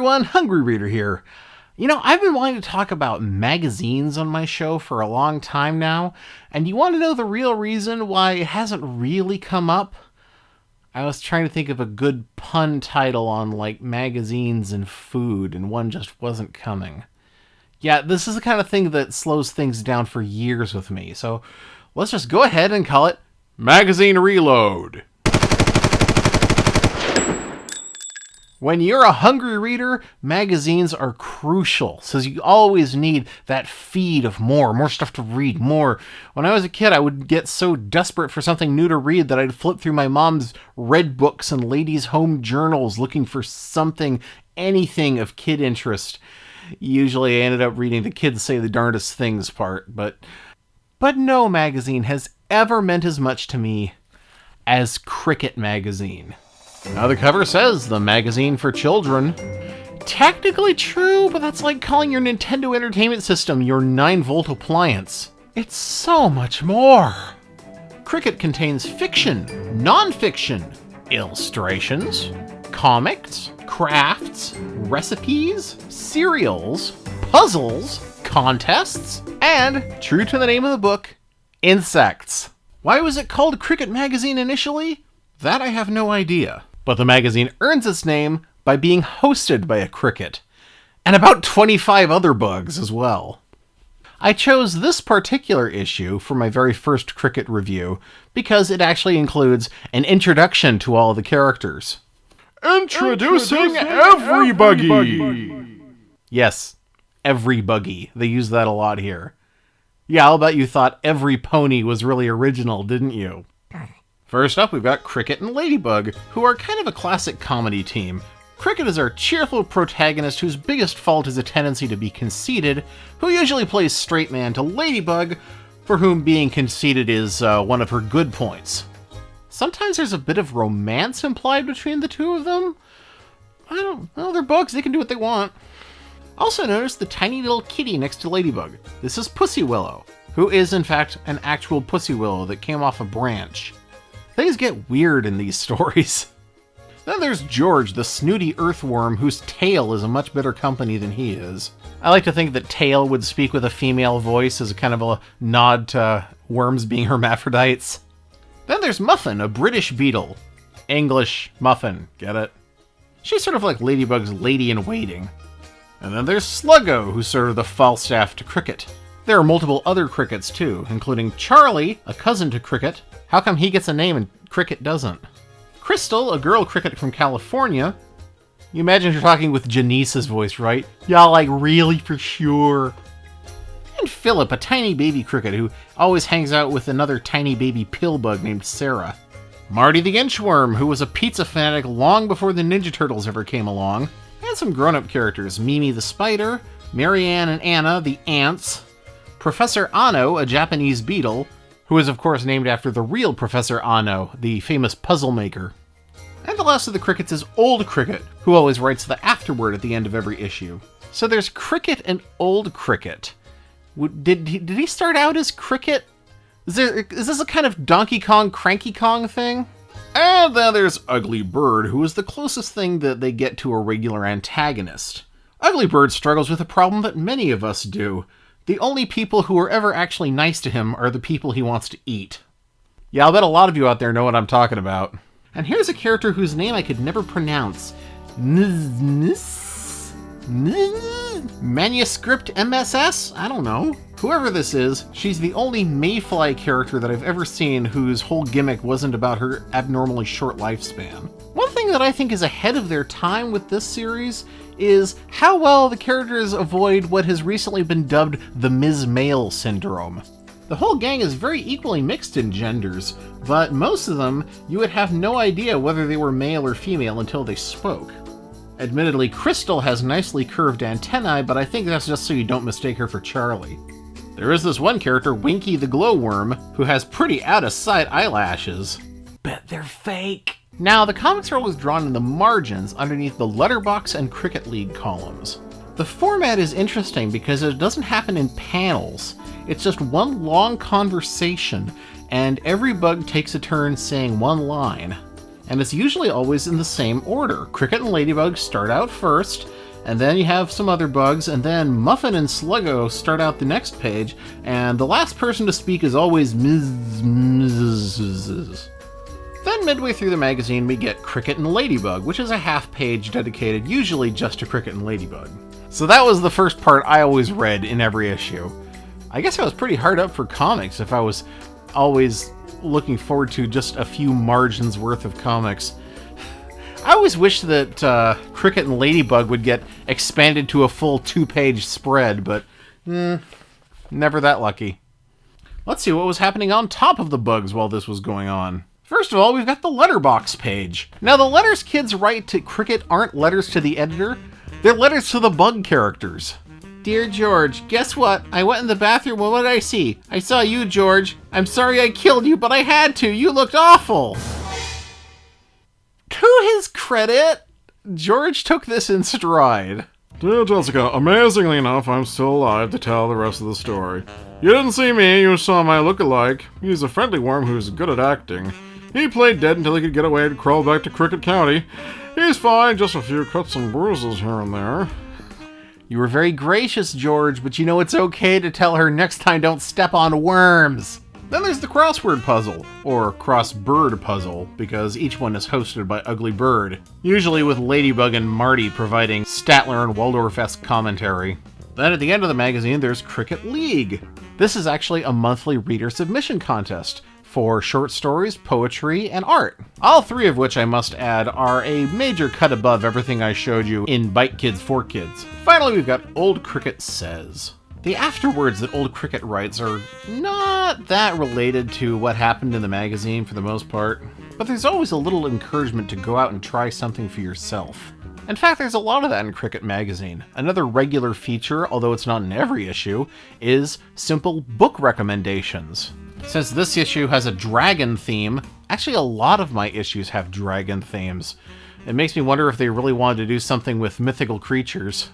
everyone, Hungry Reader here. You know, I've been wanting to talk about magazines on my show for a long time now, and you want to know the real reason why it hasn't really come up? I was trying to think of a good pun title on, like, magazines and food, and one just wasn't coming. Yeah, this is the kind of thing that slows things down for years with me, so let's just go ahead and call it Magazine Reload. When you're a hungry reader, magazines are crucial, so you always need that feed of more stuff to read, more. When I was a kid, I would get so desperate for something new to read that I'd flip through my mom's red books and ladies' home journals looking for something, anything of kid interest. Usually I ended up reading the kids say the darndest things part, but no magazine has ever meant as much to me as Cricket magazine. Now the cover says, the magazine for children. Technically true, but that's like calling your Nintendo Entertainment System your 9-volt appliance. It's so much more. Cricket contains fiction, non-fiction, illustrations, comics, crafts, recipes, cereals, puzzles, contests, and, true to the name of the book, insects. Why was it called Cricket Magazine initially? That I have no idea. But the magazine earns its name by being hosted by a cricket, and about 25 other bugs as well. I chose this particular issue for my very first Cricket review because it actually includes an introduction to all the characters. Introducing every buggy! Yes, every buggy. They use that a lot here. Yeah, I'll bet you thought every pony was really original, didn't you? First up, we've got Cricket and Ladybug, who are kind of a classic comedy team. Cricket is our cheerful protagonist whose biggest fault is a tendency to be conceited, who usually plays straight man to Ladybug, for whom being conceited is one of her good points. Sometimes there's a bit of romance implied between the two of them. I don't know, they're bugs, they can do what they want. Also notice the tiny little kitty next to Ladybug. This is Pussy Willow, who is in fact an actual Pussy Willow that came off a branch. Things get weird in these stories. Then there's George, the snooty earthworm whose tail is a much better company than he is. I like to think that Tail would speak with a female voice as a kind of a nod to worms being hermaphrodites. Then there's Muffin, a British beetle. English Muffin, get it? She's sort of like Ladybug's lady-in-waiting. And then there's Sluggo, who's sort of the Falstaff to Cricket. There are multiple other crickets too, including Charlie, a cousin to Cricket. How come he gets a name and Cricket doesn't? Crystal, a girl cricket from California. You imagine you're talking with Janice's voice, right? Yeah, like really for sure. And Philip, a tiny baby cricket who always hangs out with another tiny baby pill bug named Sarah. Marty the Inchworm, who was a pizza fanatic long before the Ninja Turtles ever came along. And some grown-up characters, Mimi the Spider, Marianne and Anna the Ants, Professor Ano, a Japanese beetle, who is of course named after the real Professor Ano, the famous puzzle maker. And the last of the crickets is Old Cricket, who always writes the afterword at the end of every issue. So there's Cricket and Old Cricket. Did he start out as Cricket? Is this a kind of Donkey Kong, Cranky Kong thing? And then there's Ugly Bird, who is the closest thing that they get to a regular antagonist. Ugly Bird struggles with a problem that many of us do. The only people who are ever actually nice to him are the people he wants to eat. Yeah, I'll bet a lot of you out there know what I'm talking about. And here's a character whose name I could never pronounce. Manuscript MSS? I don't know. Whoever this is, she's the only Mayfly character that I've ever seen whose whole gimmick wasn't about her abnormally short lifespan. One thing that I think is ahead of their time with this series is how well the characters avoid what has recently been dubbed the Ms. Male syndrome. The whole gang is very equally mixed in genders, but most of them you would have no idea whether they were male or female until they spoke. Admittedly, Crystal has nicely curved antennae, but I think that's just so you don't mistake her for Charlie. There is this one character, Winky the Glowworm, who has pretty out-of-sight eyelashes. Bet they're fake! Now, the comics are always drawn in the margins underneath the Letterbox and Cricket League columns. The format is interesting because it doesn't happen in panels. It's just one long conversation, and every bug takes a turn saying one line. And it's usually always in the same order. Cricket and Ladybug start out first, And then you have some other bugs, and then Muffin and Sluggo start out the next page, and the last person to speak is always Ms. Then midway through the magazine we get Cricket and Ladybug, which is a half page dedicated usually just to Cricket and Ladybug. So that was the first part I always read in every issue. I guess I was pretty hard up for comics if I was always looking forward to just a few margins worth of comics. I always wish that Cricket and Ladybug would get expanded to a full 2-page spread, but never that lucky. Let's see what was happening on top of the bugs while this was going on. First of all, we've got the letterbox page. Now, the letters kids write to Cricket aren't letters to the editor, they're letters to the bug characters. Dear George, guess what? I went in the bathroom and what did I see? I saw you, George. I'm sorry I killed you, but I had to. You looked awful. To his credit, George took this in stride. Dear Jessica, amazingly enough, I'm still alive to tell the rest of the story. You didn't see me, you saw my look-alike. He's a friendly worm who's good at acting. He played dead until he could get away and crawl back to Cricket County. He's fine, just a few cuts and bruises here and there. You were very gracious, George, but you know it's okay to tell her next time don't step on worms. Then there's the crossword puzzle, or crossbird puzzle, because each one is hosted by Ugly Bird, usually with Ladybug and Marty providing Statler and Waldorf-esque commentary. Then at the end of the magazine, there's Cricket League. This is actually a monthly reader submission contest for short stories, poetry, and art. All three of which, I must add, are a major cut above everything I showed you in Bite Kids for Kids. Finally, we've got Old Cricket Says. The afterwords that Old Cricket writes are not that related to what happened in the magazine for the most part, but there's always a little encouragement to go out and try something for yourself. In fact, there's a lot of that in Cricket Magazine. Another regular feature, although it's not in every issue, is simple book recommendations. Since this issue has a dragon theme, actually a lot of my issues have dragon themes. It makes me wonder if they really wanted to do something with mythical creatures.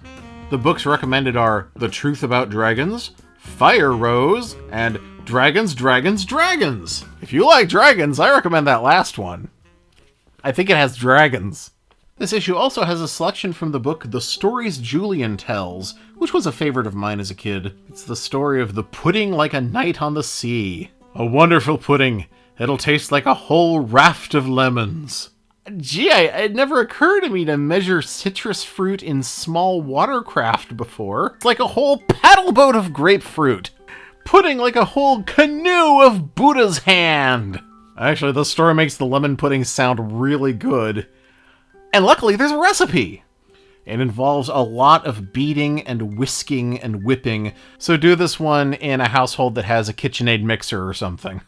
The books recommended are The Truth About Dragons, Fire Rose, and Dragons, Dragons, Dragons! If you like dragons, I recommend that last one. I think it has dragons. This issue also has a selection from the book The Stories Julian Tells, which was a favorite of mine as a kid. It's the story of the pudding like a night on the sea. A wonderful pudding. It'll taste like a whole raft of lemons. Gee, it never occurred to me to measure citrus fruit in small watercraft before. It's like a whole paddle boat of grapefruit. Pudding like a whole canoe of Buddha's hand. Actually, this story makes the lemon pudding sound really good. And luckily, there's a recipe. It involves a lot of beating and whisking and whipping, so do this one in a household that has a KitchenAid mixer or something.